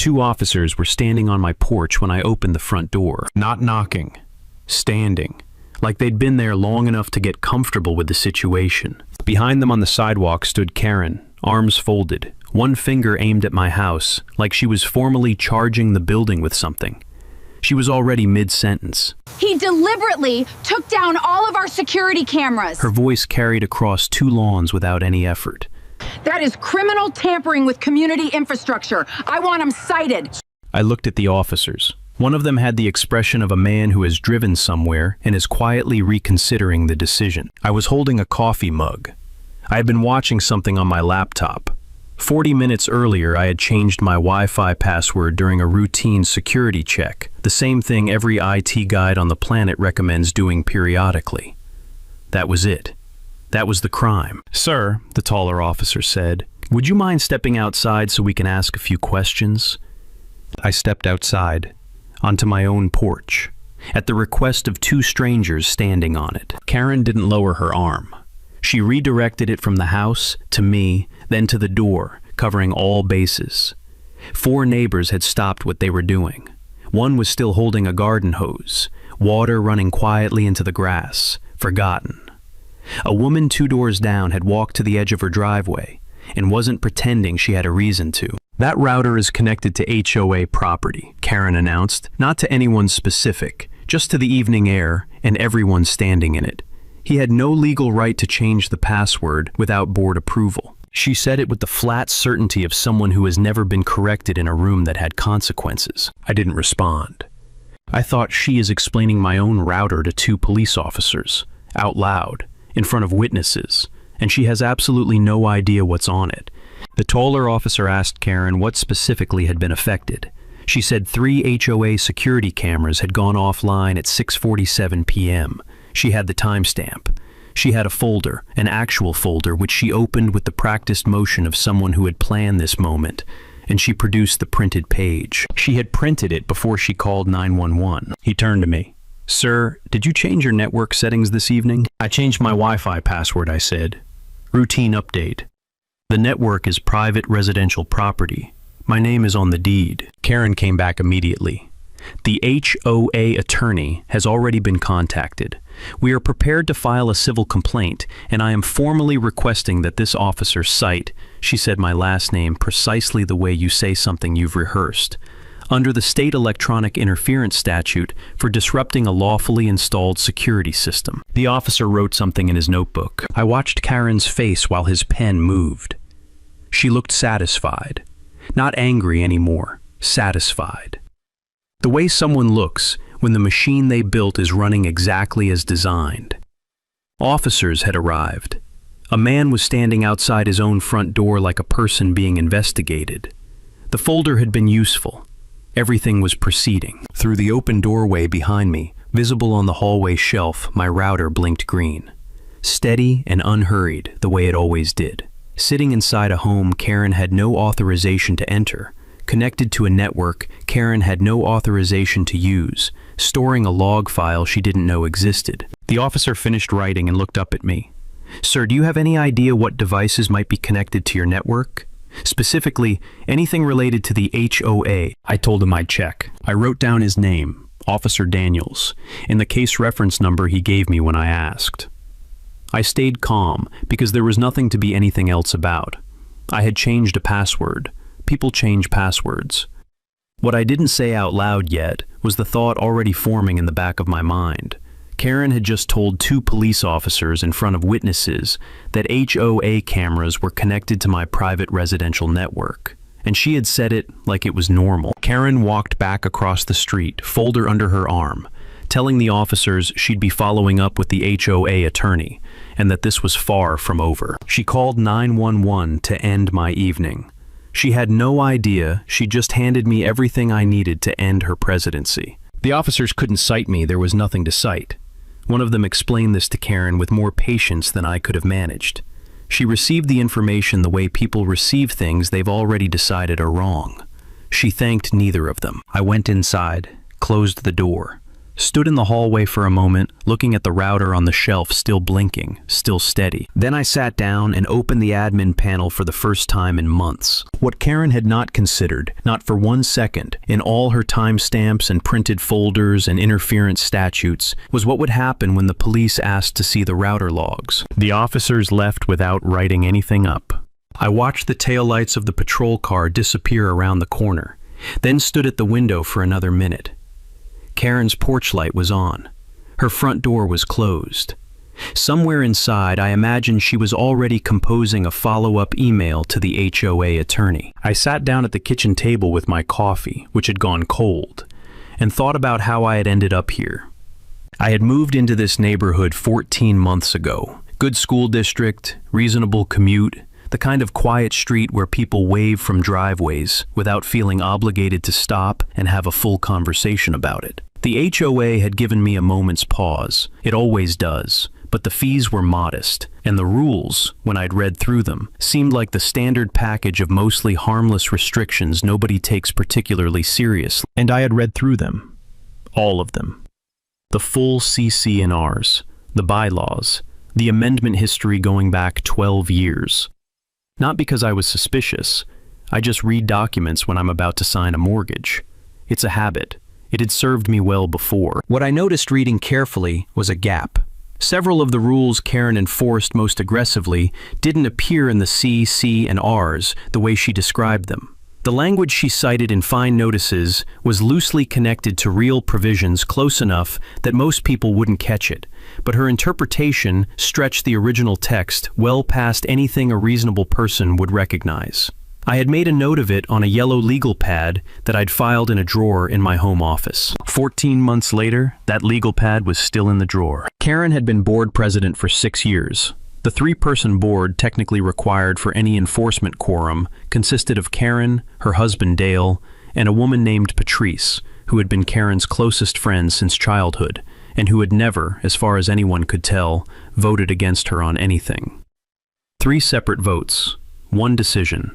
2 officers were standing on my porch when I opened the front door. Not knocking. Standing. Like they'd been there long enough to get comfortable with the situation. Behind them on the sidewalk stood Karen, arms folded, one finger aimed at my house, like she was formally charging the building with something. She was already mid-sentence. He deliberately took down all of our security cameras. Her voice carried across 2 lawns without any effort. That is criminal tampering with community infrastructure. I want him cited. I looked at the officers. One of them had the expression of a man who has driven somewhere and is quietly reconsidering the decision. I was holding a coffee mug. I had been watching something on my laptop. 40 minutes earlier, I had changed my Wi-Fi password during a routine security check, the same thing every IT guide on the planet recommends doing periodically. That was it. That was the crime. "Sir," the taller officer said, "would you mind stepping outside so we can ask a few questions?" I stepped outside, onto my own porch, at the request of 2 strangers standing on it. Karen didn't lower her arm. She redirected it from the house, to me, then to the door, covering all bases. 4 neighbors had stopped what they were doing. One was still holding a garden hose, water running quietly into the grass, forgotten. A woman 2 doors down had walked to the edge of her driveway and wasn't pretending she had a reason to. "That router is connected to HOA property," Karen announced, "not to anyone specific, just to the evening air and everyone standing in it. He had no legal right to change the password without board approval." She said it with the flat certainty of someone who has never been corrected in a room that had consequences. I didn't respond. I thought she is explaining my own router to 2 police officers, out loud, in front of witnesses, and she has absolutely no idea what's on it. The taller officer asked Karen what specifically had been affected. She said 3 HOA security cameras had gone offline at 6:47 p.m. She had the timestamp. She had a folder, an actual folder, which she opened with the practiced motion of someone who had planned this moment, and she produced the printed page. She had printed it before she called 911. He turned to me. "Sir, did you change your network settings this evening?" "I changed my Wi-Fi password," I said. "Routine update. The network is private residential property. My name is on the deed." Karen came back immediately. "The HOA attorney has already been contacted. We are prepared to file a civil complaint, and I am formally requesting that this officer cite," she said my last name precisely the way you say something you've rehearsed, "under the state electronic interference statute for disrupting a lawfully installed security system." The officer wrote something in his notebook. I watched Karen's face while his pen moved. She looked satisfied. Not angry anymore, satisfied. The way someone looks when the machine they built is running exactly as designed. Officers had arrived. A man was standing outside his own front door like a person being investigated. The folder had been useful. Everything was proceeding. Through the open doorway behind me, visible on the hallway shelf, my router blinked green. Steady and unhurried, the way it always did. Sitting inside a home Karen had no authorization to enter. Connected to a network Karen had no authorization to use, storing a log file she didn't know existed. The officer finished writing and looked up at me. "Sir, do you have any idea what devices might be connected to your network? Specifically, anything related to the HOA?" I told him I'd check. I wrote down his name, Officer Daniels, and the case reference number he gave me when I asked. I stayed calm because there was nothing to be anything else about. I had changed a password. People change passwords. What I didn't say out loud yet was the thought already forming in the back of my mind. Karen had just told 2 police officers in front of witnesses that HOA cameras were connected to my private residential network, and she had said it like it was normal. Karen walked back across the street, folder under her arm, telling the officers she'd be following up with the HOA attorney, and that this was far from over. She called 911 to end my evening. She had no idea she just handed me everything I needed to end her presidency. The officers couldn't cite me, there was nothing to cite. One of them explained this to Karen with more patience than I could have managed. She received the information the way people receive things they've already decided are wrong. She thanked neither of them. I went inside, closed the door, Stood in the hallway for a moment, looking at the router on the shelf, still blinking, still steady. Then I sat down and opened the admin panel for the first time in months. What Karen had not considered, not for 1 second, in all her timestamps and printed folders and interference statutes, was what would happen when the police asked to see the router logs. The officers left without writing anything up. I watched the taillights of the patrol car disappear around the corner, then stood at the window for another minute. Karen's porch light was on. Her front door was closed. Somewhere inside, I imagined she was already composing a follow-up email to the HOA attorney. I sat down at the kitchen table with my coffee, which had gone cold, and thought about how I had ended up here. I had moved into this neighborhood 14 months ago. Good school district, reasonable commute, the kind of quiet street where people wave from driveways without feeling obligated to stop and have a full conversation about it. The HOA had given me a moment's pause. It always does. But the fees were modest, and the rules, when I'd read through them, seemed like the standard package of mostly harmless restrictions nobody takes particularly seriously. And I had read through them. All of them. The full CC&Rs, the bylaws, the amendment history going back 12 years. Not because I was suspicious. I just read documents when I'm about to sign a mortgage. It's a habit. It had served me well before. What I noticed reading carefully was a gap. Several of the rules Karen enforced most aggressively didn't appear in the CC&Rs the way she described them. The language she cited in fine notices was loosely connected to real provisions close enough that most people wouldn't catch it, but her interpretation stretched the original text well past anything a reasonable person would recognize. I had made a note of it on a yellow legal pad that I'd filed in a drawer in my home office. 14 months later, that legal pad was still in the drawer. Karen had been board president for 6 years. The 3-person board technically required for any enforcement quorum consisted of Karen, her husband Dale, and a woman named Patrice, who had been Karen's closest friend since childhood, and who had never, as far as anyone could tell, voted against her on anything. 3 separate votes, 1 decision,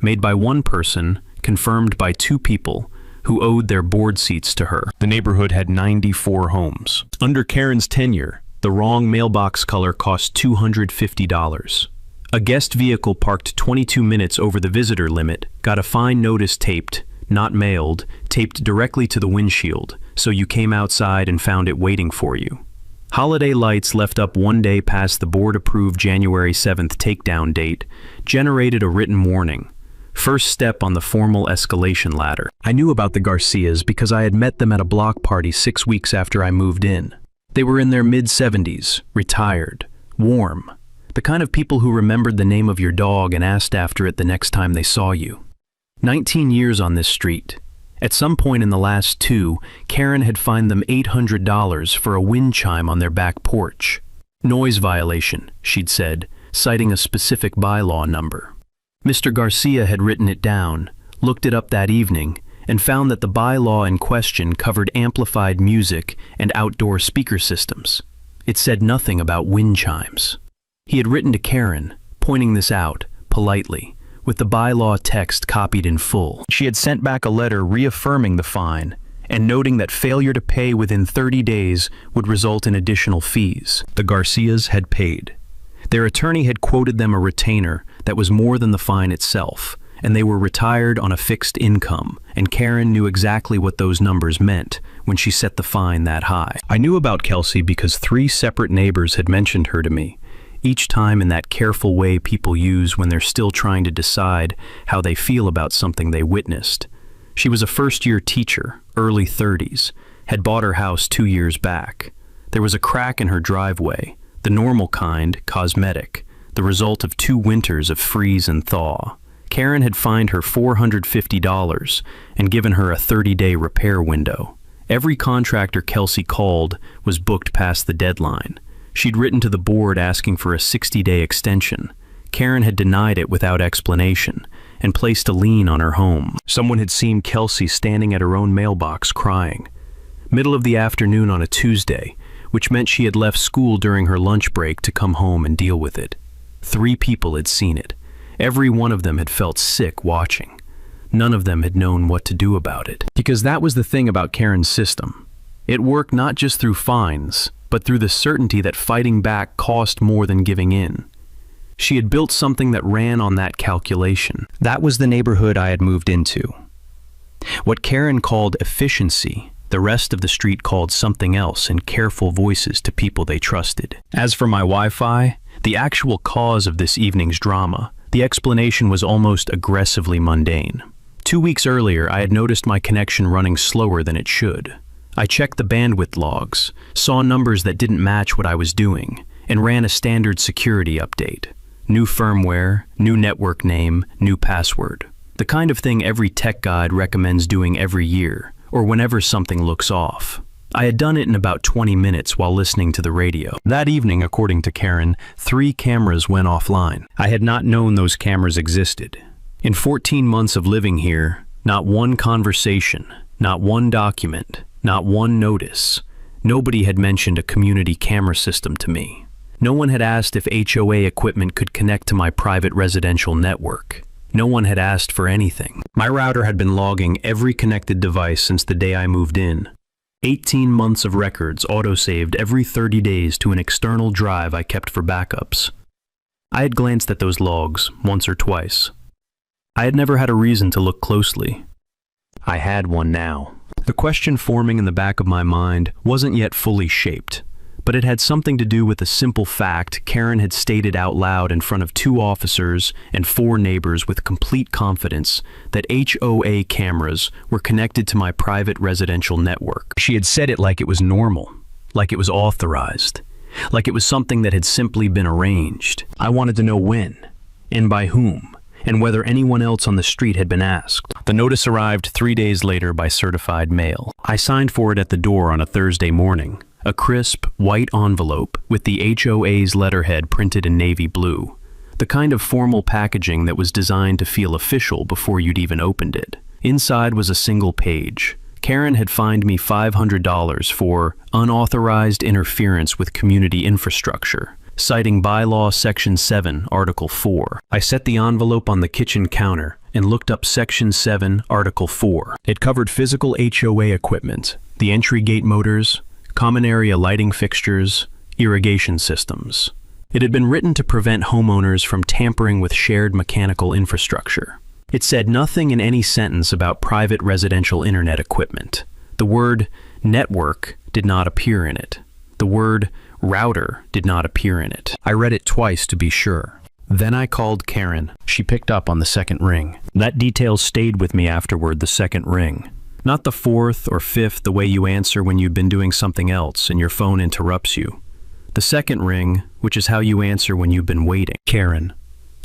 made by 1 person, confirmed by 2 people, who owed their board seats to her. The neighborhood had 94 homes. Under Karen's tenure, the wrong mailbox color cost $250. A guest vehicle parked 22 minutes over the visitor limit got a fine notice taped, not mailed, taped directly to the windshield, so you came outside and found it waiting for you. Holiday lights left up 1 day past the board-approved January 7th takedown date generated a written warning. First step on the formal escalation ladder. I knew about the Garcias because I had met them at a block party 6 weeks after I moved in. They were in their mid-70s, retired, warm, the kind of people who remembered the name of your dog and asked after it the next time they saw you. 19 years on this street. At some point in the last 2, Karen had fined them $800 for a wind chime on their back porch. Noise violation, she'd said, citing a specific bylaw number. Mr. Garcia had written it down, looked it up that evening, and found that the bylaw in question covered amplified music and outdoor speaker systems. It said nothing about wind chimes. He had written to Karen, pointing this out, politely, with the bylaw text copied in full. She had sent back a letter reaffirming the fine and noting that failure to pay within 30 days would result in additional fees. The Garcias had paid. Their attorney had quoted them a retainer that was more than the fine itself, and they were retired on a fixed income, and Karen knew exactly what those numbers meant when she set the fine that high. I knew about Kelsey because 3 separate neighbors had mentioned her to me, each time in that careful way people use when they're still trying to decide how they feel about something they witnessed. She was a first-year teacher, early 30s, had bought her house 2 years back. There was a crack in her driveway, the normal kind, cosmetic, the result of 2 winters of freeze and thaw. Karen had fined her $450 and given her a 30-day repair window. Every contractor Kelsey called was booked past the deadline. She'd written to the board asking for a 60-day extension. Karen had denied it without explanation and placed a lien on her home. Someone had seen Kelsey standing at her own mailbox crying. Middle of the afternoon on a Tuesday, which meant she had left school during her lunch break to come home and deal with it. 3 people had seen it. Every one of them had felt sick watching. None of them had known what to do about it. Because that was the thing about Karen's system. It worked not just through fines, but through the certainty that fighting back cost more than giving in. She had built something that ran on that calculation. That was the neighborhood I had moved into. What Karen called efficiency, the rest of the street called something else in careful voices to people they trusted. As for my Wi-Fi, the actual cause of this evening's drama, the explanation was almost aggressively mundane. 2 weeks earlier, I had noticed my connection running slower than it should. I checked the bandwidth logs, saw numbers that didn't match what I was doing, and ran a standard security update. New firmware, new network name, new password. The kind of thing every tech guide recommends doing every year, or whenever something looks off. I had done it in about 20 minutes while listening to the radio. That evening, according to Karen, 3 cameras went offline. I had not known those cameras existed. In 14 months of living here, not one conversation, not one document, not one notice. Nobody had mentioned a community camera system to me. No one had asked if HOA equipment could connect to my private residential network. No one had asked for anything. My router had been logging every connected device since the day I moved in. 18 months of records auto-saved every 30 days to an external drive I kept for backups. I had glanced at those logs once or twice. I had never had a reason to look closely. I had one now. The question forming in the back of my mind wasn't yet fully shaped, but it had something to do with a simple fact Karen had stated out loud in front of 2 officers and 4 neighbors with complete confidence that HOA cameras were connected to my private residential network. She had said it like it was normal, like it was authorized, like it was something that had simply been arranged. I wanted to know when, and by whom, and whether anyone else on the street had been asked. The notice arrived 3 days later by certified mail. I signed for it at the door on a Thursday morning. A crisp, white envelope with the HOA's letterhead printed in navy blue. The kind of formal packaging that was designed to feel official before you'd even opened it. Inside was a single page. Karen had fined me $500 for unauthorized interference with community infrastructure, citing Bylaw Section 7, Article 4. I set the envelope on the kitchen counter and looked up Section 7, Article 4. It covered physical HOA equipment, the entry gate motors, common area lighting fixtures, irrigation systems. It had been written to prevent homeowners from tampering with shared mechanical infrastructure. It said nothing in any sentence about private residential internet equipment. The word network did not appear in it. The word router did not appear in it. I read it twice to be sure. Then I called Karen. She picked up on the second ring. That detail stayed with me afterward, the second ring. Not the 4th or 5th, the way you answer when you've been doing something else and your phone interrupts you. The second ring, which is how you answer when you've been waiting. Karen.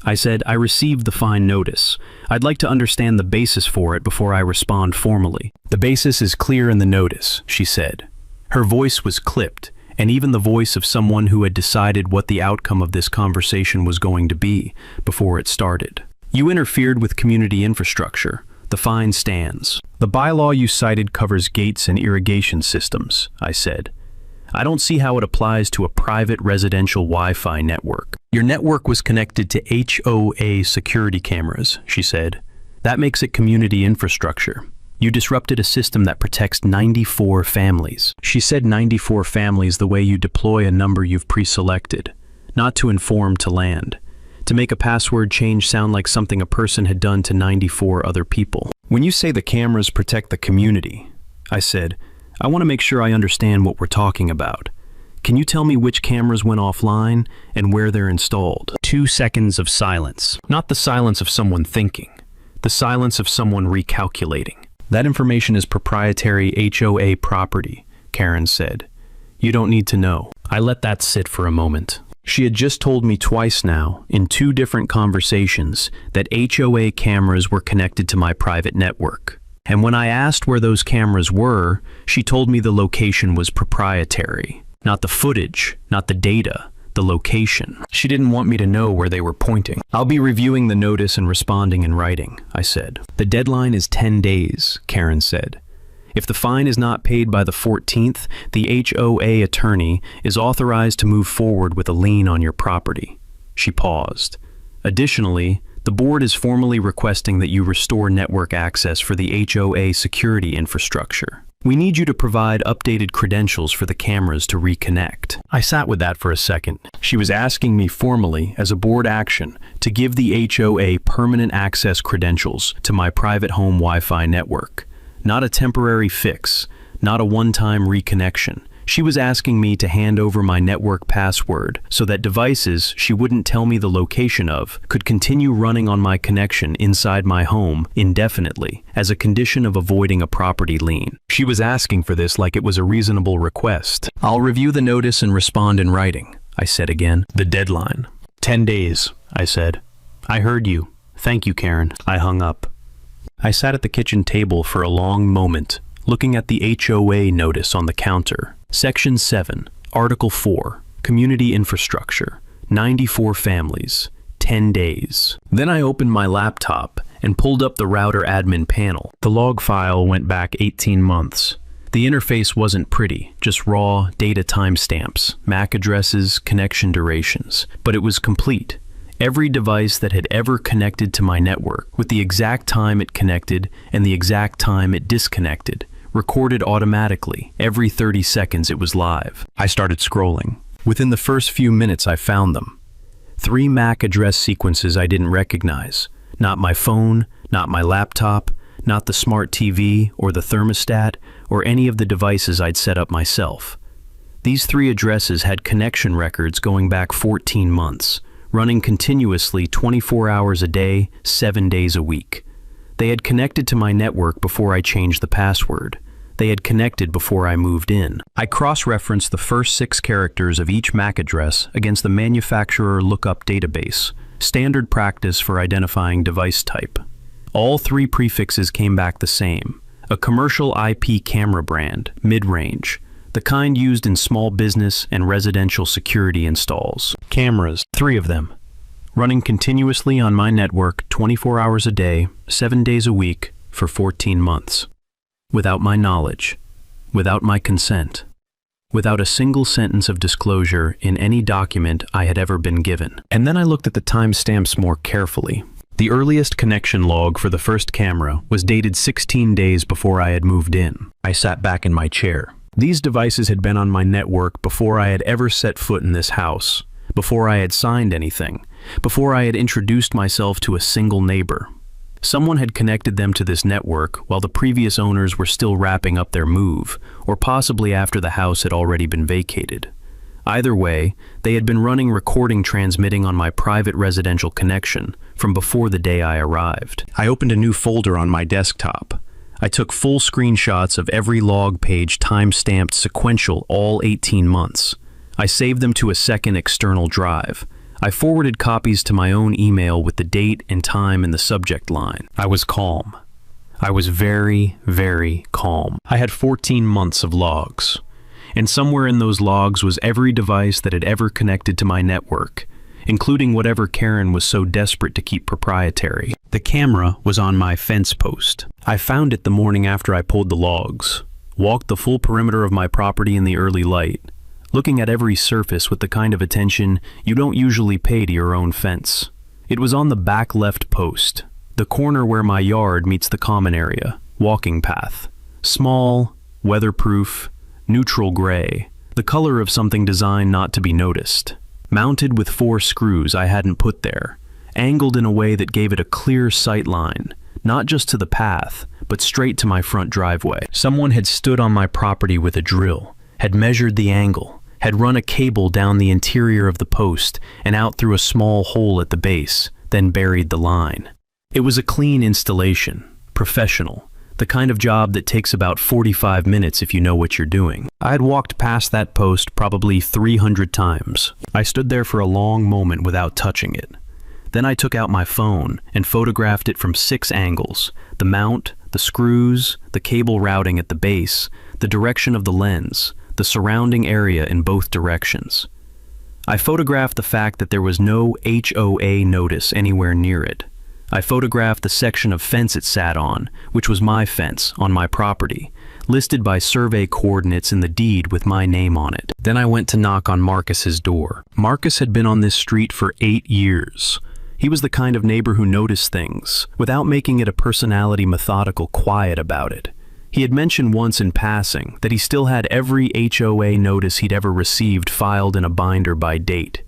I said, I received the fine notice. I'd like to understand the basis for it before I respond formally. The basis is clear in the notice, she said. Her voice was clipped, and even the voice of someone who had decided what the outcome of this conversation was going to be before it started. You interfered with community infrastructure. The fine stands. The bylaw you cited covers gates and irrigation systems, I said. I don't see how it applies to a private residential Wi-Fi network. Your network was connected to HOA security cameras, she said. That makes it community infrastructure. You disrupted a system that protects 94 families. She said 94 families the way you deploy a number you've pre-selected, not to inform to land. To make a password change sound like something a person had done to 94 other people. When you say the cameras protect the community, I said, I want to make sure I understand what we're talking about. Can you tell me which cameras went offline and where they're installed? 2 seconds of silence. Not the silence of someone thinking, the silence of someone recalculating. That information is proprietary HOA property, Karen said. You don't need to know. I let that sit for a moment. She had just told me twice now, in 2 different conversations, that HOA cameras were connected to my private network. And when I asked where those cameras were, she told me the location was proprietary. Not the footage, not the data, the location. She didn't want me to know where they were pointing. I'll be reviewing the notice and responding in writing, I said. The deadline is 10 days, Karen said. If the fine is not paid by the 14th, the HOA attorney is authorized to move forward with a lien on your property. She paused. Additionally, the board is formally requesting that you restore network access for the HOA security infrastructure. We need you to provide updated credentials for the cameras to reconnect. I sat with that for a second. She was asking me formally, as a board action, to give the HOA permanent access credentials to my private home Wi-Fi network. Not a temporary fix, not a one-time reconnection. She was asking me to hand over my network password so that devices she wouldn't tell me the location of could continue running on my connection inside my home indefinitely as a condition of avoiding a property lien. She was asking for this like it was a reasonable request. I'll review the notice and respond in writing, I said again. The deadline. 10 days, I said. I heard you. Thank you, Karen. I hung up. I sat at the kitchen table for a long moment, looking at the HOA notice on the counter. Section 7, Article 4, Community Infrastructure, 94 families, 10 days. Then I opened my laptop and pulled up the router admin panel. The log file went back 18 months. The interface wasn't pretty, just raw data timestamps, MAC addresses, connection durations, but it was complete. Every device that had ever connected to my network, with the exact time it connected and the exact time it disconnected, recorded automatically. Every 30 seconds it was live. I started scrolling. Within the first few minutes I found them. 3 MAC address sequences I didn't recognize. Not my phone, not my laptop, not the smart TV or the thermostat or any of the devices I'd set up myself. These 3 addresses had connection records going back 14 months, running continuously 24 hours a day, 7 days a week. They had connected to my network before I changed the password. They had connected before I moved in. I cross-referenced the first 6 characters of each MAC address against the manufacturer lookup database, standard practice for identifying device type. All 3 prefixes came back the same. A commercial IP camera brand, mid-range, the kind used in small business and residential security installs. Cameras, 3 of them, running continuously on my network 24 hours a day, 7 days a week for 14 months. Without my knowledge, without my consent, without a single sentence of disclosure in any document I had ever been given. And then I looked at the timestamps more carefully. The earliest connection log for the first camera was dated 16 days before I had moved in. I sat back in my chair. These devices had been on my network before I had ever set foot in this house, before I had signed anything, before I had introduced myself to a single neighbor. Someone had connected them to this network while the previous owners were still wrapping up their move, or possibly after the house had already been vacated. Either way, they had been running recording transmitting on my private residential connection from before the day I arrived. I opened a new folder on my desktop. I took full screenshots of every log page time-stamped sequential all 18 months. I saved them to a second external drive. I forwarded copies to my own email with the date and time in the subject line. I was calm. I was very, very calm. I had 14 months of logs, and somewhere in those logs was every device that had ever connected to my network, including whatever Karen was so desperate to keep proprietary. The camera was on my fence post. I found it the morning after I pulled the logs, walked the full perimeter of my property in the early light, looking at every surface with the kind of attention you don't usually pay to your own fence. It was on the back left post, the corner where my yard meets the common area, walking path. Small, weatherproof, neutral gray, the color of something designed not to be noticed. Mounted with 4 screws I hadn't put there, angled in a way that gave it a clear sight line, not just to the path, but straight to my front driveway. Someone had stood on my property with a drill, had measured the angle, had run a cable down the interior of the post and out through a small hole at the base, then buried the line. It was a clean installation, professional, the kind of job that takes about 45 minutes if you know what you're doing. I had walked past that post probably 300 times. I stood there for a long moment without touching it. Then I took out my phone and photographed it from 6 angles: the mount, the screws, the cable routing at the base, the direction of the lens, the surrounding area in both directions. I photographed the fact that there was no HOA notice anywhere near it. I photographed the section of fence it sat on, which was my fence on my property, listed by survey coordinates in the deed with my name on it. Then I went to knock on Marcus's door. Marcus had been on this street for 8 years. He was the kind of neighbor who noticed things, without making it a personality methodical quiet about it. He had mentioned once in passing that he still had every HOA notice he'd ever received filed in a binder by date.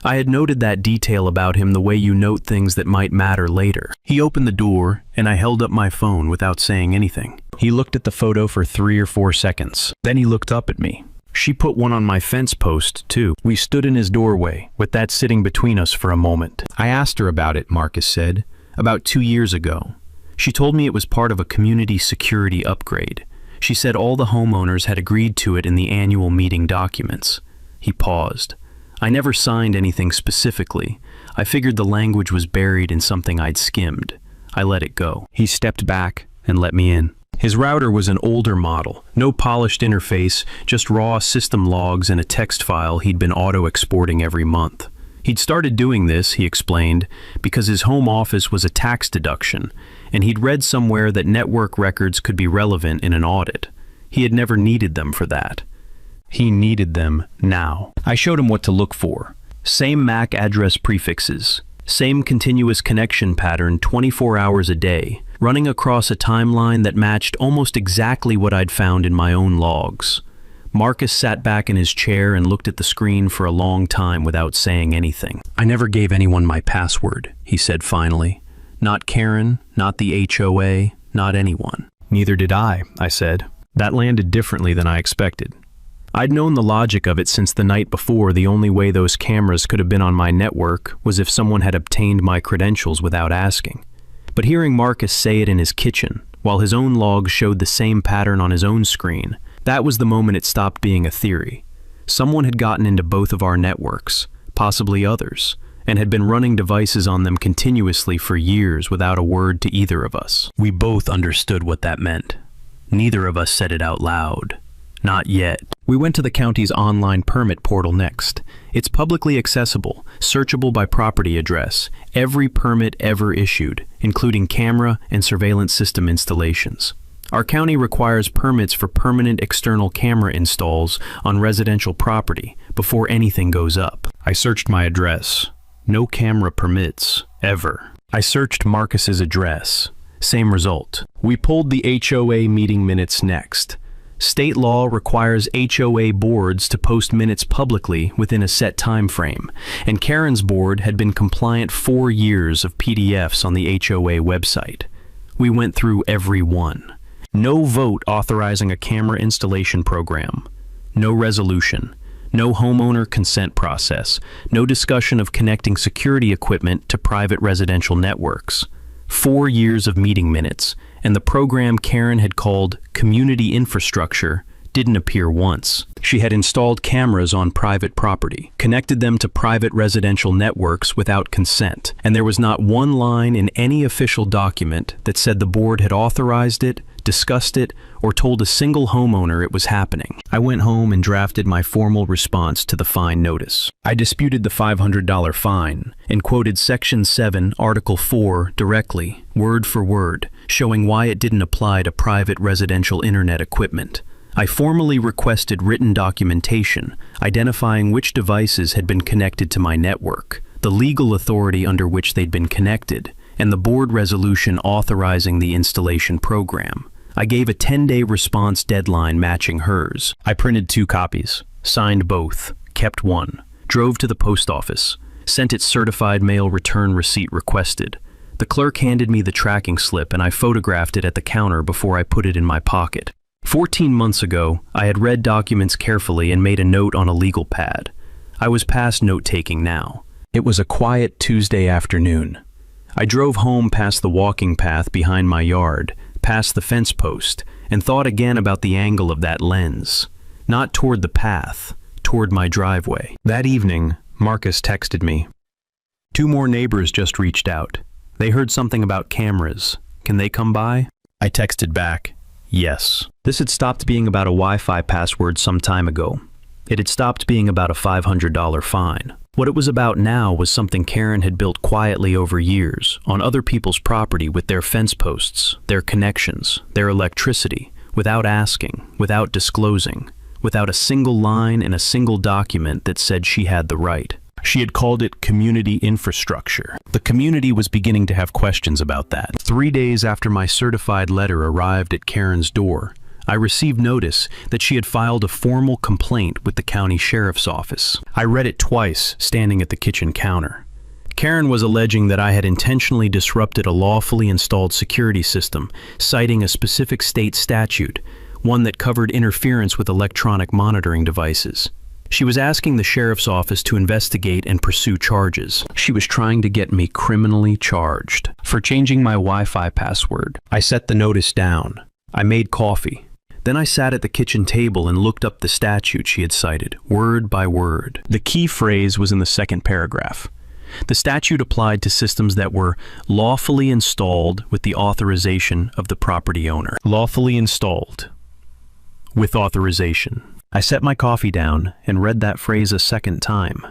I had noted that detail about him the way you note things that might matter later. He opened the door, and I held up my phone without saying anything. He looked at the photo for 3 or 4 seconds. Then he looked up at me. She put one on my fence post, too. We stood in his doorway, with that sitting between us for a moment. I asked her about it, Marcus said, about 2 years ago. She told me it was part of a community security upgrade. She said all the homeowners had agreed to it in the annual meeting documents. He paused. I never signed anything specifically. I figured the language was buried in something I'd skimmed. I let it go. He stepped back and let me in. His router was an older model, no polished interface, just raw system logs and a text file he'd been auto-exporting every month. He'd started doing this, he explained, because his home office was a tax deduction, and he'd read somewhere that network records could be relevant in an audit. He had never needed them for that. He needed them now. I showed him what to look for. Same MAC address prefixes. Same continuous connection pattern 24 hours a day, running across a timeline that matched almost exactly what I'd found in my own logs. Marcus sat back in his chair and looked at the screen for a long time without saying anything. I never gave anyone my password, he said finally. Not Karen, not the HOA, not anyone. Neither did I said. That landed differently than I expected. I'd known the logic of it since the night before. The only way those cameras could have been on my network was if someone had obtained my credentials without asking. But hearing Marcus say it in his kitchen, while his own logs showed the same pattern on his own screen, that was the moment it stopped being a theory. Someone had gotten into both of our networks, possibly others, and had been running devices on them continuously for years without a word to either of us. We both understood what that meant. Neither of us said it out loud. Not yet. We went to the county's online permit portal next. It's publicly accessible, searchable by property address, every permit ever issued, including camera and surveillance system installations. Our county requires permits for permanent external camera installs on residential property before anything goes up. I searched my address. No camera permits, ever. I searched Marcus's address. Same result. We pulled the HOA meeting minutes next. State law requires HOA boards to post minutes publicly within a set time frame, and Karen's board had been compliant 4 years of PDFs on the HOA website. We went through every one. No vote authorizing a camera installation program. No resolution. No homeowner consent process. No discussion of connecting security equipment to private residential networks. 4 years of meeting minutes, and the program Karen had called community infrastructure didn't appear once. She had installed cameras on private property, connected them to private residential networks without consent, and there was not one line in any official document that said the board had authorized it, discussed it, or told a single homeowner it was happening. I went home and drafted my formal response to the fine notice. I disputed the $500 fine and quoted Section 7, Article 4 directly, word for word, showing why it didn't apply to private residential internet equipment. I formally requested written documentation identifying which devices had been connected to my network, the legal authority under which they'd been connected, and the board resolution authorizing the installation program. I gave a 10-day response deadline matching hers. I printed 2 copies, signed both, kept one, drove to the post office, sent it certified mail return receipt requested. The clerk handed me the tracking slip and I photographed it at the counter before I put it in my pocket. 14 months ago, I had read documents carefully and made a note on a legal pad. I was past note-taking now. It was a quiet Tuesday afternoon. I drove home past the walking path behind my yard, past the fence post, and thought again about the angle of that lens. Not toward the path, toward my driveway. That evening, Marcus texted me. 2 more neighbors just reached out. They heard something about cameras. Can they come by? I texted back, yes. This had stopped being about a Wi-Fi password some time ago. It had stopped being about a $500 fine. What it was about now was something Karen had built quietly over years, on other people's property with their fence posts, their connections, their electricity, without asking, without disclosing, without a single line in a single document that said she had the right. She had called it community infrastructure. The community was beginning to have questions about that. 3 days after my certified letter arrived at Karen's door, I received notice that she had filed a formal complaint with the county sheriff's office. I read it twice, standing at the kitchen counter. Karen was alleging that I had intentionally disrupted a lawfully installed security system, citing a specific state statute, one that covered interference with electronic monitoring devices. She was asking the sheriff's office to investigate and pursue charges. She was trying to get me criminally charged for changing my Wi-Fi password. I set the notice down. I made coffee. Then I sat at the kitchen table and looked up the statute she had cited, word by word. The key phrase was in the second paragraph. The statute applied to systems that were lawfully installed with the authorization of the property owner. Lawfully installed with authorization. I set my coffee down and read that phrase a second time,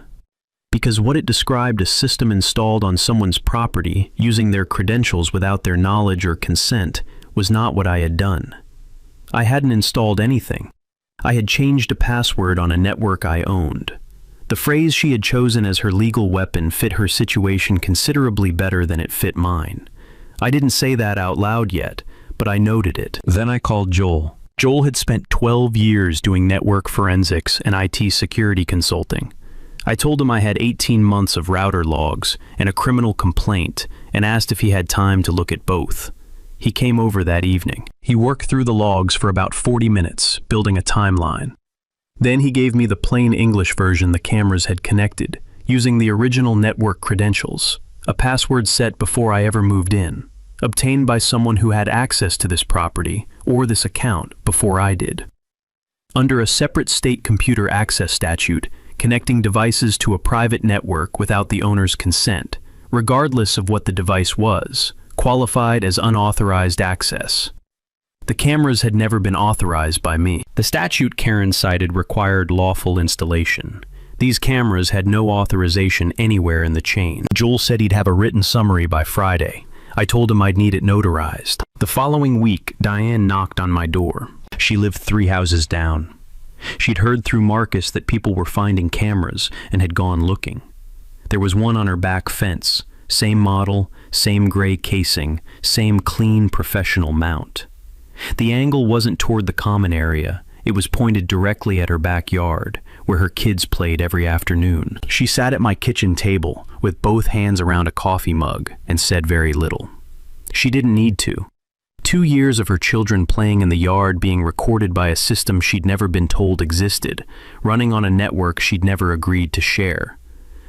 because what it described a system installed on someone's property using their credentials without their knowledge or consent was not what I had done. I hadn't installed anything. I had changed a password on a network I owned. The phrase she had chosen as her legal weapon fit her situation considerably better than it fit mine. I didn't say that out loud yet, but I noted it. Then I called Joel. Joel had spent 12 years doing network forensics and IT security consulting. I told him I had 18 months of router logs and a criminal complaint and asked if he had time to look at both. He came over that evening. He worked through the logs for about 40 minutes, building a timeline. Then he gave me the plain English version the cameras had connected, using the original network credentials, a password set before I ever moved in, obtained by someone who had access to this property or this account before I did. Under a separate state computer access statute, connecting devices to a private network without the owner's consent, regardless of what the device was, qualified as unauthorized access. The cameras had never been authorized by me. The statute Karen cited required lawful installation. These cameras had no authorization anywhere in the chain. Joel said he'd have a written summary by Friday. I told him I'd need it notarized. The following week, Diane knocked on my door. She lived 3 houses down. She'd heard through Marcus that people were finding cameras and had gone looking. There was one on her back fence. Same model, same gray casing, same clean professional mount. The angle wasn't toward the common area. It was pointed directly at her backyard, where her kids played every afternoon. She sat at my kitchen table with both hands around a coffee mug and said very little. She didn't need to. 2 years of her children playing in the yard being recorded by a system she'd never been told existed, running on a network she'd never agreed to share.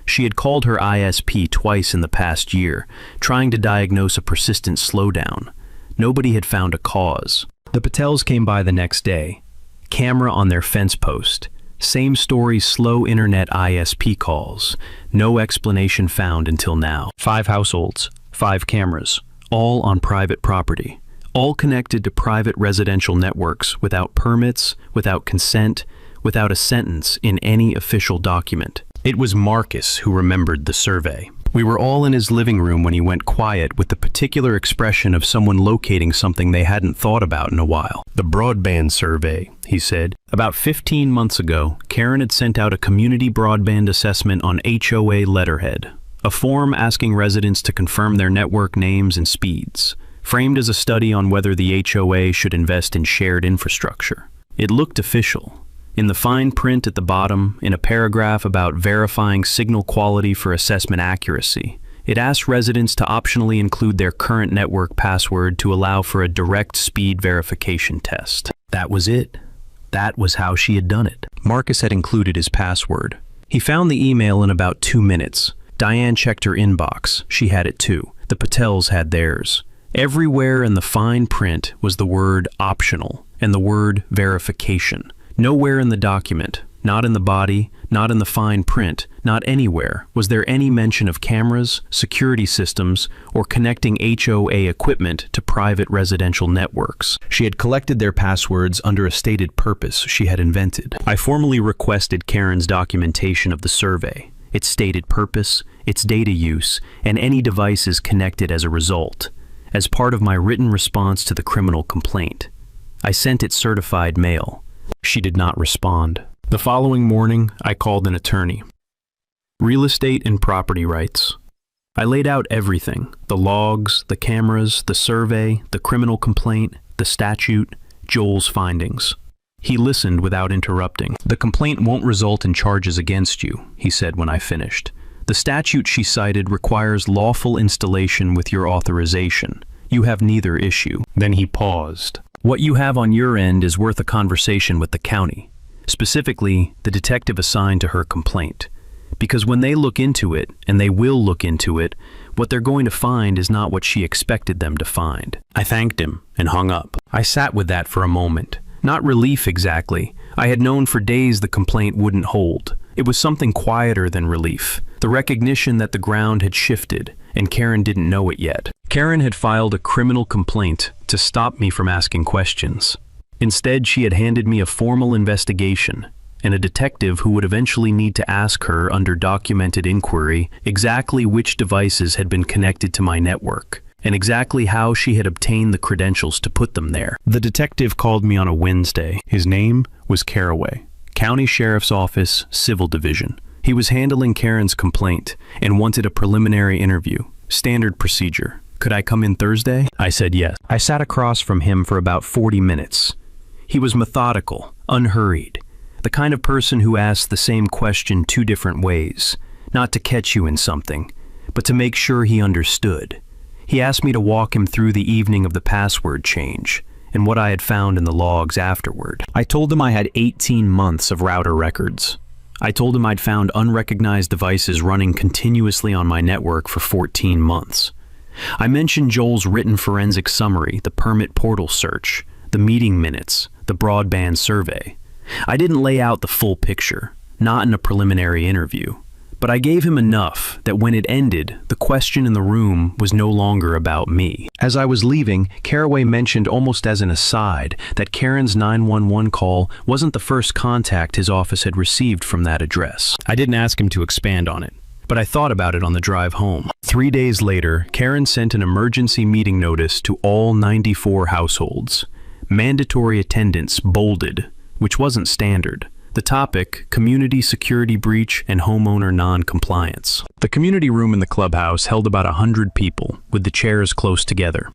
She had called her ISP twice in the past year, trying to diagnose a persistent slowdown. Nobody had found a cause. The Patels came by the next day. Camera on their fence post. Same story, slow internet ISP calls. No explanation found until now. 5 households, 5 cameras, all on private property. All connected to private residential networks without permits, without consent, without a sentence in any official document. It was Marcus who remembered the survey. We were all in his living room when he went quiet with the particular expression of someone locating something they hadn't thought about in a while. The broadband survey, he said. About 15 months ago, Karen had sent out a community broadband assessment on HOA letterhead, a form asking residents to confirm their network names and speeds, framed as a study on whether the HOA should invest in shared infrastructure. It looked official. In the fine print at the bottom, in a paragraph about verifying signal quality for assessment accuracy, it asked residents to optionally include their current network password to allow for a direct speed verification test. That was it. That was how she had done it. Marcus had included his password. He found the email in about 2 minutes. Diane checked her inbox. She had it too. The Patels had theirs. Everywhere in the fine print was the word optional and the word verification. Nowhere in the document, not in the body, not in the fine print, not anywhere, was there any mention of cameras, security systems, or connecting HOA equipment to private residential networks. She had collected their passwords under a stated purpose she had invented. I formally requested Karen's documentation of the survey, its stated purpose, its data use, and any devices connected as a result, as part of my written response to the criminal complaint. I sent it certified mail. She did not respond. The following morning, I called an attorney. Real estate and property rights. I laid out everything: the logs, the cameras, the survey, the criminal complaint, the statute, Joel's findings. He listened without interrupting. "The complaint won't result in charges against you," he said when I finished. "The statute she cited requires lawful installation with your authorization. You have neither issue." Then he paused. "What you have on your end is worth a conversation with the county, specifically the detective assigned to her complaint. Because when they look into it, and they will look into it, what they're going to find is not what she expected them to find." I thanked him and hung up. I sat with that for a moment. Not relief exactly. I had known for days the complaint wouldn't hold. It was something quieter than relief. The recognition that the ground had shifted, and Karen didn't know it yet. Karen had filed a criminal complaint to stop me from asking questions. Instead, she had handed me a formal investigation, and a detective who would eventually need to ask her under documented inquiry exactly which devices had been connected to my network, and exactly how she had obtained the credentials to put them there. The detective called me on a Wednesday. His name was Caraway, County Sheriff's Office, Civil Division. He was handling Karen's complaint and wanted a preliminary interview. Standard procedure. Could I come in Thursday? I said yes. I sat across from him for about 40 minutes. He was methodical, unhurried, the kind of person who asked the same question 2 different ways, not to catch you in something, but to make sure he understood. He asked me to walk him through the evening of the password change and what I had found in the logs afterward. I told him I had 18 months of router records. I told him I'd found unrecognized devices running continuously on my network for 14 months. I mentioned Joel's written forensic summary, the permit portal search, the meeting minutes, the broadband survey. I didn't lay out the full picture, not in a preliminary interview. But I gave him enough that when it ended, the question in the room was no longer about me. As I was leaving, Caraway mentioned almost as an aside that Karen's 911 call wasn't the first contact his office had received from that address. I didn't ask him to expand on it, but I thought about it on the drive home. 3 days later, Karen sent an emergency meeting notice to all 94 households. Mandatory attendance bolded, which wasn't standard. The topic, community security breach and homeowner non-compliance. The community room in the clubhouse held about 100 people, with the chairs close together.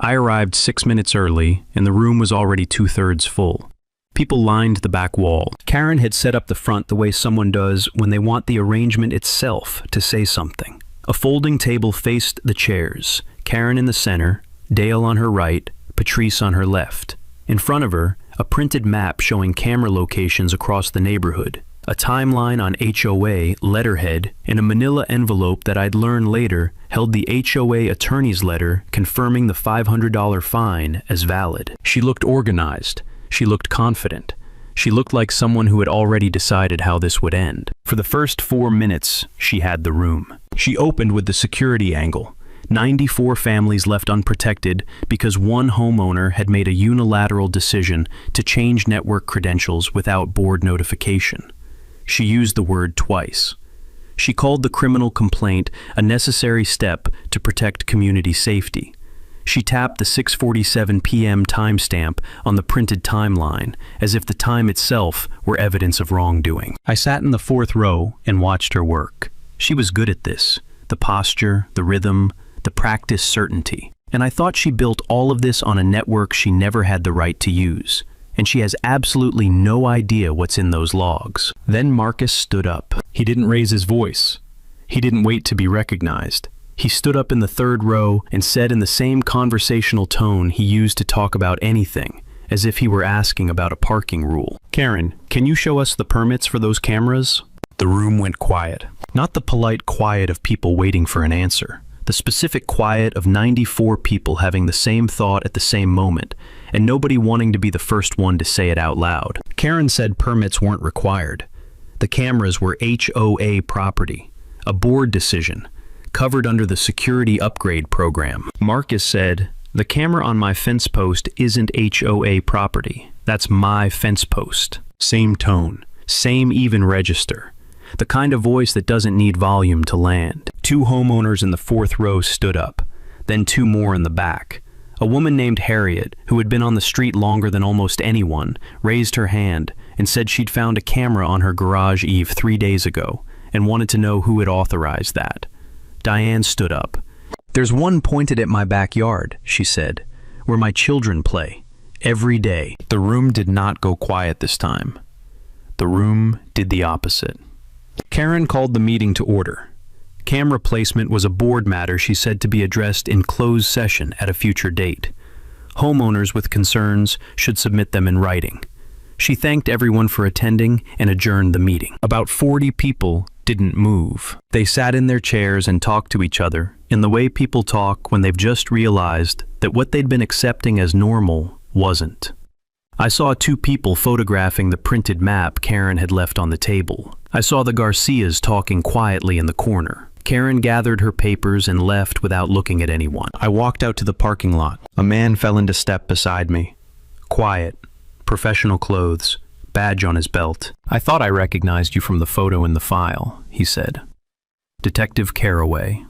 I arrived 6 minutes early, and the room was already 2/3 full. People lined the back wall. Karen had set up the front the way someone does when they want the arrangement itself to say something. A folding table faced the chairs, Karen in the center, Dale on her right, Patrice on her left. In front of her, a printed map showing camera locations across the neighborhood, a timeline on HOA letterhead, and a manila envelope that I'd learn later held the HOA attorney's letter confirming the $500 fine as valid. She looked organized. She looked confident. She looked like someone who had already decided how this would end. For the first 4 minutes, she had the room. She opened with the security angle. 94 families left unprotected because one homeowner had made a unilateral decision to change network credentials without board notification. She used the word twice. She called the criminal complaint a necessary step to protect community safety. She tapped the 6:47 p.m. timestamp on the printed timeline as if the time itself were evidence of wrongdoing. I sat in the 4th row and watched her work. She was good at this. The posture, the rhythm, the practice certainty. And I thought she built all of this on a network she never had the right to use. And she has absolutely no idea what's in those logs. Then Marcus stood up. He didn't raise his voice. He didn't wait to be recognized. He stood up in the 3rd row and said in the same conversational tone he used to talk about anything, as if he were asking about a parking rule. "Karen, can you show us the permits for those cameras?" The room went quiet. Not the polite quiet of people waiting for an answer. The specific quiet of 94 people having the same thought at the same moment, and nobody wanting to be the first one to say it out loud. Karen said permits weren't required. The cameras were HOA property, a board decision, covered under the security upgrade program. Marcus said, "The camera on my fence post isn't HOA property. That's my fence post." Same tone, same even register. The kind of voice that doesn't need volume to land. 2 homeowners in the 4th row stood up, then 2 more in the back. A woman named Harriet, who had been on the street longer than almost anyone, raised her hand and said she'd found a camera on her garage eave 3 days ago, and wanted to know who had authorized that. Diane stood up. "There's one pointed at my backyard," she said, "where my children play. Every day." The room did not go quiet this time. The room did the opposite. Karen called the meeting to order. Camera placement was a board matter she said to be addressed in closed session at a future date. Homeowners with concerns should submit them in writing. She thanked everyone for attending and adjourned the meeting. About 40 people didn't move. They sat in their chairs and talked to each other in the way people talk when they've just realized that what they'd been accepting as normal wasn't. I saw two people photographing the printed map Karen had left on the table. I saw the Garcias talking quietly in the corner. Karen gathered her papers and left without looking at anyone. I walked out to the parking lot. A man fell into step beside me. Quiet, professional clothes, badge on his belt. "I thought I recognized you from the photo in the file," he said. Detective Caraway.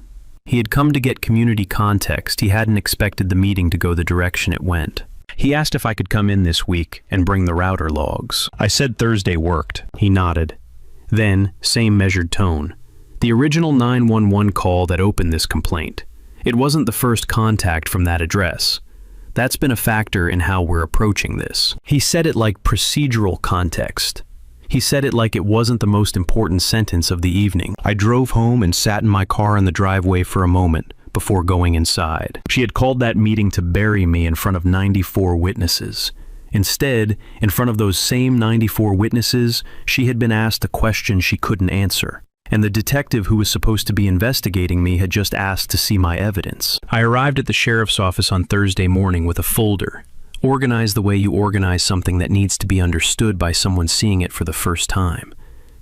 He had come to get community context. He hadn't expected the meeting to go the direction it went. He asked if I could come in this week and bring the router logs. I said Thursday worked. He nodded. Then, same measured tone. The original 911 call that opened this complaint. It wasn't the first contact from that address. That's been a factor in how we're approaching this. He said it like procedural context. He said it like it wasn't the most important sentence of the evening. I drove home and sat in my car in the driveway for a moment before going inside. She had called that meeting to bury me in front of 94 witnesses. Instead, in front of those same 94 witnesses, she had been asked a question she couldn't answer. And the detective who was supposed to be investigating me had just asked to see my evidence. I arrived at the sheriff's office on Thursday morning with a folder, organized the way you organize something that needs to be understood by someone seeing it for the first time.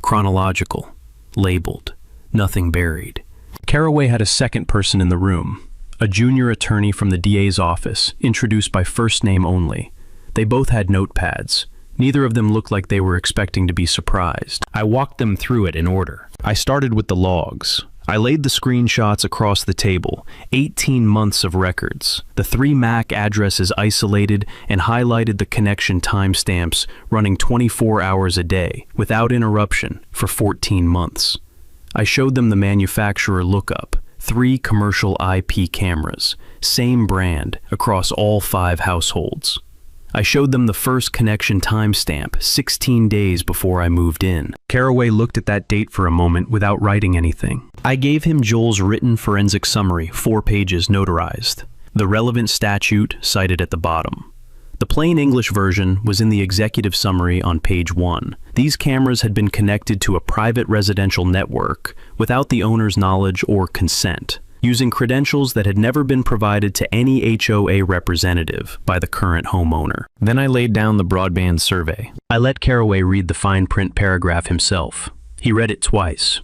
Chronological, labeled, nothing buried. Caraway had a second person in the room, a junior attorney from the DA's office, introduced by first name only. They both had notepads. Neither of them looked like they were expecting to be surprised. I walked them through it in order. I started with the logs. I laid the screenshots across the table, 18 months of records. The 3 MAC addresses isolated and highlighted the connection timestamps running 24 hours a day, without interruption, for 14 months. I showed them the manufacturer lookup, 3 commercial IP cameras, same brand, across all 5 households. I showed them the first connection timestamp, 16 days before I moved in. Caraway looked at that date for a moment without writing anything. I gave him Joel's written forensic summary, 4 pages notarized. The relevant statute cited at the bottom. The plain English version was in the executive summary on page 1. These cameras had been connected to a private residential network without the owner's knowledge or consent, using credentials that had never been provided to any HOA representative by the current homeowner. Then I laid down the broadband survey. I let Caraway read the fine print paragraph himself. He read it twice.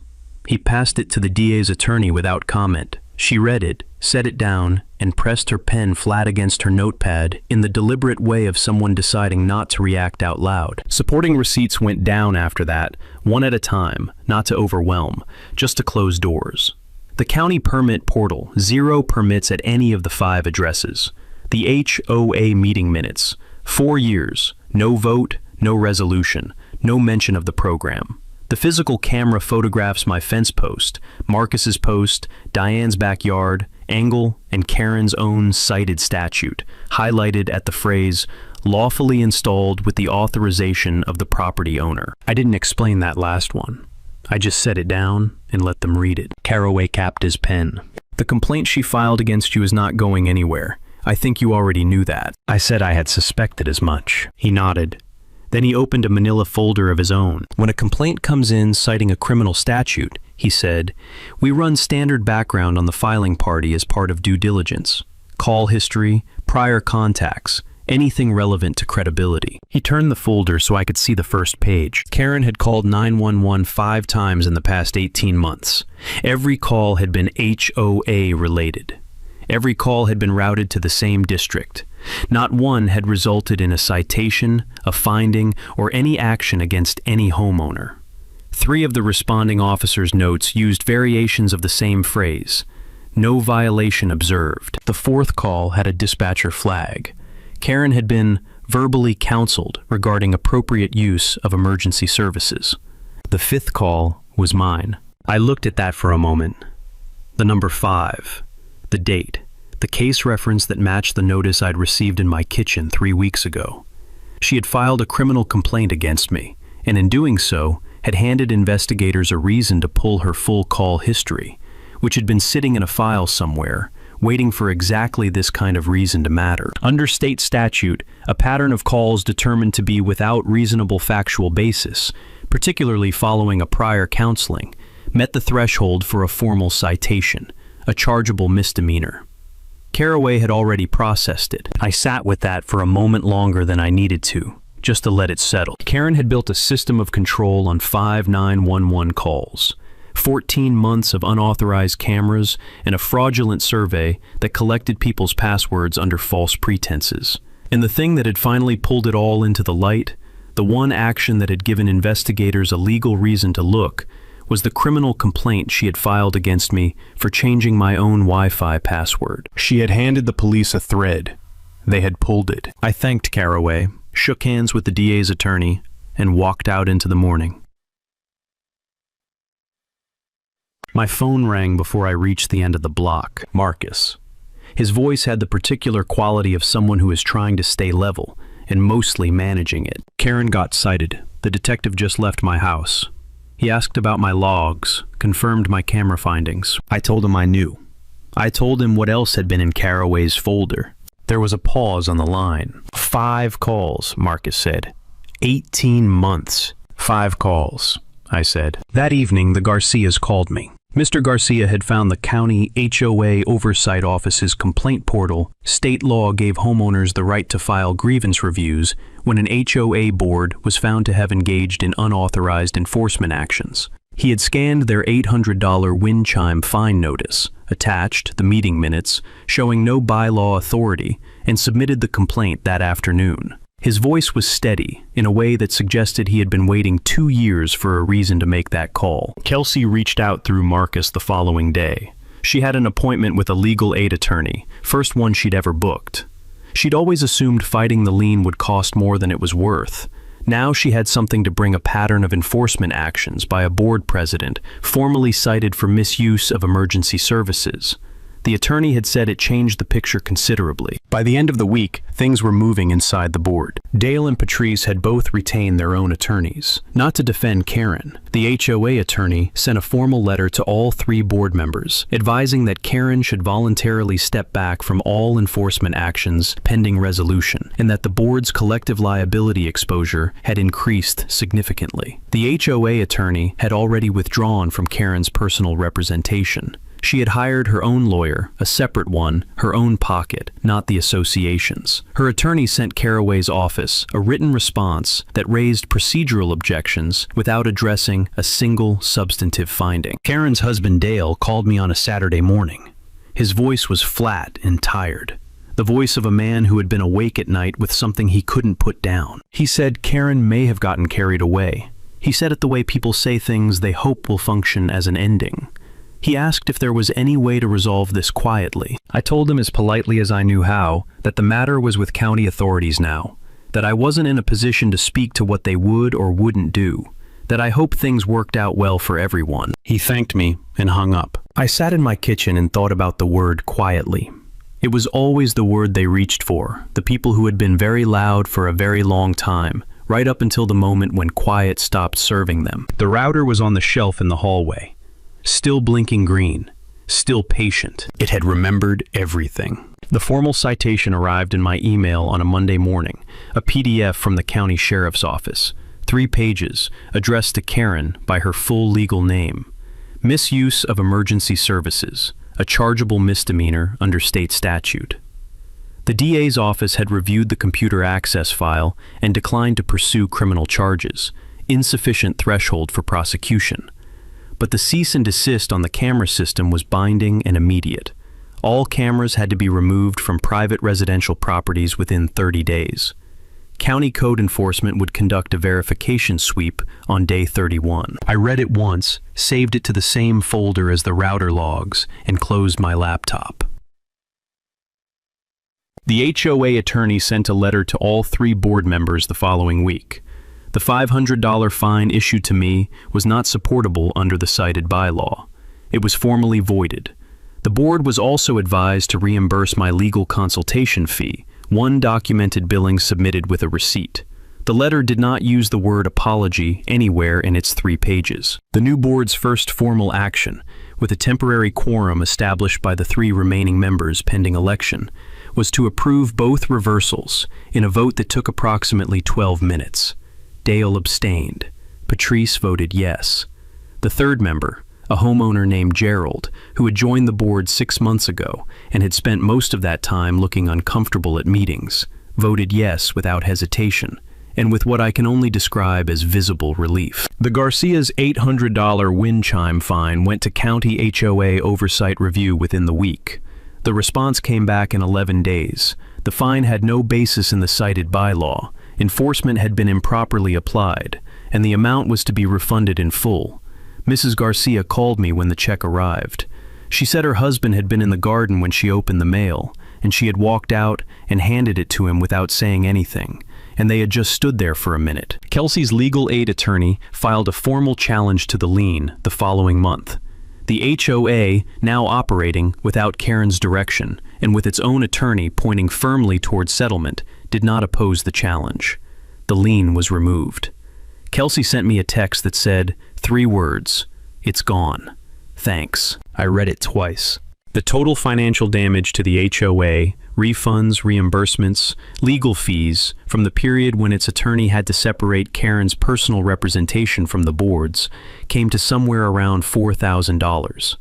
He passed it to the DA's attorney without comment. She read it, set it down, and pressed her pen flat against her notepad in the deliberate way of someone deciding not to react out loud. Supporting receipts went down after that, one at a time, not to overwhelm, just to close doors. The county permit portal, 0 permits at any of the 5 addresses. The HOA meeting minutes, 4 years, no vote, no resolution, no mention of the program. The physical camera photographs my fence post, Marcus's post, Diane's backyard, Engel, and Karen's own cited statute, highlighted at the phrase, lawfully installed with the authorization of the property owner. I didn't explain that last one. I just set it down and let them read it. Caraway capped his pen. The complaint she filed against you is not going anywhere. I think you already knew that. I said I had suspected as much. He nodded. Then he opened a manila folder of his own. When a complaint comes in citing a criminal statute, he said, we run standard background on the filing party as part of due diligence. Call history, prior contacts, anything relevant to credibility. He turned the folder so I could see the first page. Karen had called 911 5 times in the past 18 months. Every call had been HOA related. Every call had been routed to the same district. Not one had resulted in a citation, a finding, or any action against any homeowner. 3 of the responding officers' notes used variations of the same phrase. No violation observed. The 4th call had a dispatcher flag. Karen had been verbally counseled regarding appropriate use of emergency services. The 5th call was mine. I looked at that for a moment. The number 5, the date, the case reference that matched the notice I'd received in my kitchen 3 weeks ago. She had filed a criminal complaint against me, and in doing so, had handed investigators a reason to pull her full call history, which had been sitting in a file somewhere, waiting for exactly this kind of reason to matter. Under state statute, a pattern of calls determined to be without reasonable factual basis, particularly following a prior counseling, met the threshold for a formal citation, a chargeable misdemeanor. Caraway had already processed it. I sat with that for a moment longer than I needed to, just to let it settle. Karen had built a system of control on 5 911 calls, 14 months of unauthorized cameras, and a fraudulent survey that collected people's passwords under false pretenses. And the thing that had finally pulled it all into the light, the one action that had given investigators a legal reason to look, was the criminal complaint she had filed against me for changing my own Wi-Fi password. She had handed the police a thread. They had pulled it. I thanked Caraway, shook hands with the DA's attorney, and walked out into the morning. My phone rang before I reached the end of the block. Marcus. His voice had the particular quality of someone who is trying to stay level and mostly managing it. Karen got cited. The detective just left my house. He asked about my logs, confirmed my camera findings. I told him I knew. I told him what else had been in Caraway's folder. There was a pause on the line. 5 calls, Marcus said. 18 months. 5 calls, I said. That evening, the Garcias called me. Mr. Garcia had found the county HOA oversight office's complaint portal. State law gave homeowners the right to file grievance reviews when an HOA board was found to have engaged in unauthorized enforcement actions. He had scanned their $800 wind chime fine notice, attached the meeting minutes showing no bylaw authority, and submitted the complaint that afternoon. His voice was steady, in a way that suggested he had been waiting 2 years for a reason to make that call. Kelsey reached out through Marcus the following day. She had an appointment with a legal aid attorney, first one she'd ever booked. She'd always assumed fighting the lien would cost more than it was worth. Now she had something to bring a pattern of enforcement actions by a board president, formally cited for misuse of emergency services. The attorney had said it changed the picture considerably. By the end of the week, things were moving inside the board. Dale and Patrice had both retained their own attorneys. Not to defend Karen, the HOA attorney sent a formal letter to all 3 board members, advising that Karen should voluntarily step back from all enforcement actions pending resolution, and that the board's collective liability exposure had increased significantly. The HOA attorney had already withdrawn from Karen's personal representation. She had hired her own lawyer, a separate one, her own pocket, not the association's. Her attorney sent Caraway's office a written response that raised procedural objections without addressing a single substantive finding. Karen's husband Dale called me on a Saturday morning. His voice was flat and tired, the voice of a man who had been awake at night with something he couldn't put down. He said Karen may have gotten carried away. He said it the way people say things they hope will function as an ending. He asked if there was any way to resolve this quietly. I told him as politely as I knew how that the matter was with county authorities now, that I wasn't in a position to speak to what they would or wouldn't do, that I hoped things worked out well for everyone. He thanked me and hung up. I sat in my kitchen and thought about the word quietly. It was always the word they reached for, the people who had been very loud for a very long time, right up until the moment when quiet stopped serving them. The router was on the shelf in the hallway. Still blinking green, still patient. It had remembered everything. The formal citation arrived in my email on a Monday morning, a PDF from the county sheriff's office, 3 pages, addressed to Karen by her full legal name. Misuse of emergency services, a chargeable misdemeanor under state statute. The DA's office had reviewed the computer access file and declined to pursue criminal charges, insufficient threshold for prosecution. But the cease and desist on the camera system was binding and immediate. All cameras had to be removed from private residential properties within 30 days. County code enforcement would conduct a verification sweep on day 31. I read it once, saved it to the same folder as the router logs, and closed my laptop. The HOA attorney sent a letter to all 3 board members the following week. The $500 fine issued to me was not supportable under the cited bylaw. It was formally voided. The board was also advised to reimburse my legal consultation fee, one documented billing submitted with a receipt. The letter did not use the word apology anywhere in its 3 pages. The new board's first formal action, with a temporary quorum established by the 3 remaining members pending election, was to approve both reversals in a vote that took approximately 12 minutes. Dale abstained. Patrice voted yes. The third member, a homeowner named Gerald, who had joined the board 6 months ago and had spent most of that time looking uncomfortable at meetings, voted yes without hesitation, and with what I can only describe as visible relief. The Garcia's $800 wind chime fine went to County HOA Oversight Review within the week. The response came back in 11 days. The fine had no basis in the cited bylaw, enforcement had been improperly applied, and the amount was to be refunded in full. Mrs. Garcia called me when the check arrived. She said her husband had been in the garden when she opened the mail, and she had walked out and handed it to him without saying anything, and they had just stood there for a minute. Kelsey's legal aid attorney filed a formal challenge to the lien the following month. The HOA, now operating without Karen's direction and with its own attorney pointing firmly towards settlement, did not oppose the challenge. The lien was removed. Kelsey sent me a text that said 3 words, "It's gone. Thanks." I read it twice. The total financial damage to the HOA, refunds, reimbursements, legal fees from the period when its attorney had to separate Karen's personal representation from the board's came to somewhere around $4,000.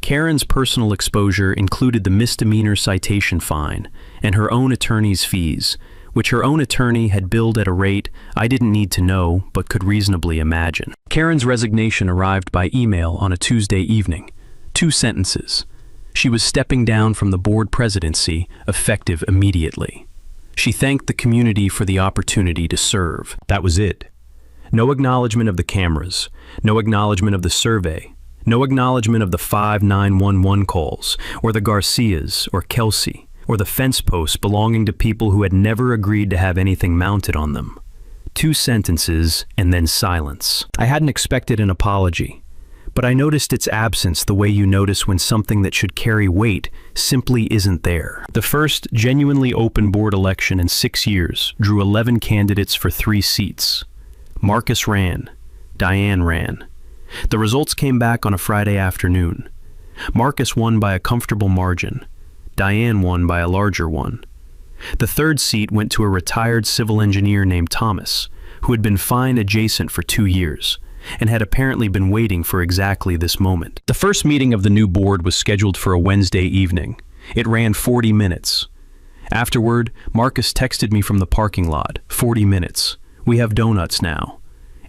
Karen's personal exposure included the misdemeanor citation fine and her own attorney's fees, which her own attorney had billed at a rate I didn't need to know but could reasonably imagine. Karen's resignation arrived by email on a Tuesday evening. 2 sentences. She was stepping down from the board presidency, effective immediately. She thanked the community for the opportunity to serve. That was it. No acknowledgement of the cameras, no acknowledgement of the survey, no acknowledgement of the 5 911 calls, or the Garcias, or Kelsey, or the fence posts belonging to people who had never agreed to have anything mounted on them. 2 sentences, and then silence. I hadn't expected an apology, but I noticed its absence the way you notice when something that should carry weight simply isn't there. The first genuinely open board election in 6 years drew 11 candidates for 3 seats. Marcus ran. Diane ran. The results came back on a Friday afternoon. Marcus won by a comfortable margin. Diane won by a larger one. The third seat went to a retired civil engineer named Thomas, who had been fine adjacent for 2 years, and had apparently been waiting for exactly this moment. The first meeting of the new board was scheduled for a Wednesday evening. It ran 40 minutes. Afterward, Marcus texted me from the parking lot, 40 minutes. We have donuts now.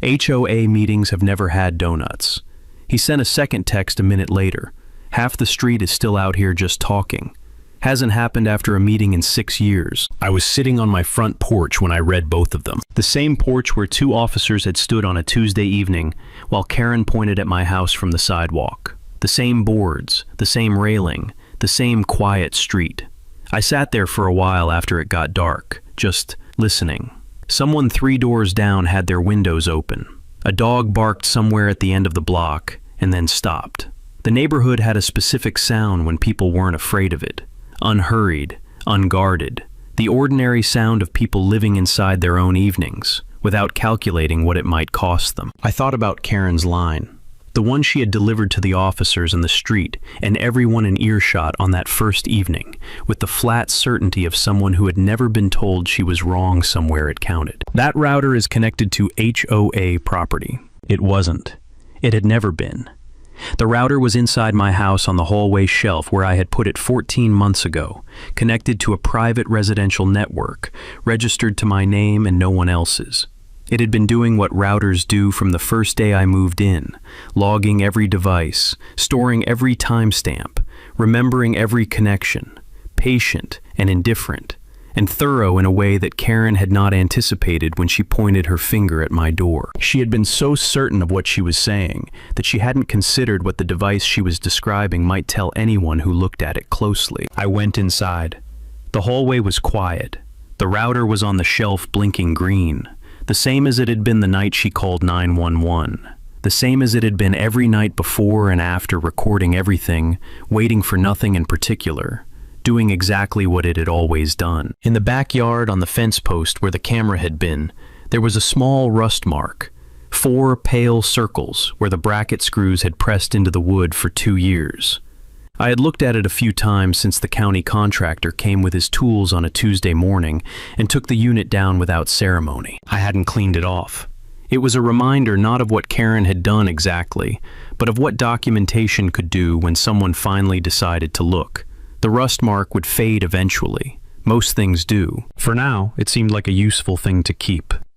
HOA meetings have never had donuts. He sent a second text a minute later. Half the street is still out here just talking. Hasn't happened after a meeting in 6 years. I was sitting on my front porch when I read both of them. The same porch where 2 officers had stood on a Tuesday evening while Karen pointed at my house from the sidewalk. The same boards, the same railing, the same quiet street. I sat there for a while after it got dark, just listening. Someone 3 doors down had their windows open. A dog barked somewhere at the end of the block and then stopped. The neighborhood had a specific sound when people weren't afraid of it. Unhurried, unguarded, the ordinary sound of people living inside their own evenings, without calculating what it might cost them. I thought about Karen's line, the one she had delivered to the officers in the street and everyone in earshot on that first evening, with the flat certainty of someone who had never been told she was wrong somewhere it counted. That router is connected to HOA property. It wasn't. It had never been. The router was inside my house on the hallway shelf where I had put it 14 months ago, connected to a private residential network, registered to my name and no one else's. It had been doing what routers do from the first day I moved in, logging every device, storing every timestamp, remembering every connection, patient and indifferent, and thorough in a way that Karen had not anticipated when she pointed her finger at my door. She had been so certain of what she was saying that she hadn't considered what the device she was describing might tell anyone who looked at it closely. I went inside. The hallway was quiet. The router was on the shelf blinking green. The same as it had been the night she called 911. The same as it had been every night before and after, recording everything, waiting for nothing in particular, doing exactly what it had always done. In the backyard, on the fence post where the camera had been, there was a small rust mark, 4 pale circles where the bracket screws had pressed into the wood for 2 years. I had looked at it a few times since the county contractor came with his tools on a Tuesday morning and took the unit down without ceremony. I hadn't cleaned it off. It was a reminder not of what Karen had done exactly, but of what documentation could do when someone finally decided to look. The rust mark would fade eventually. Most things do. For now, it seemed like a useful thing to keep.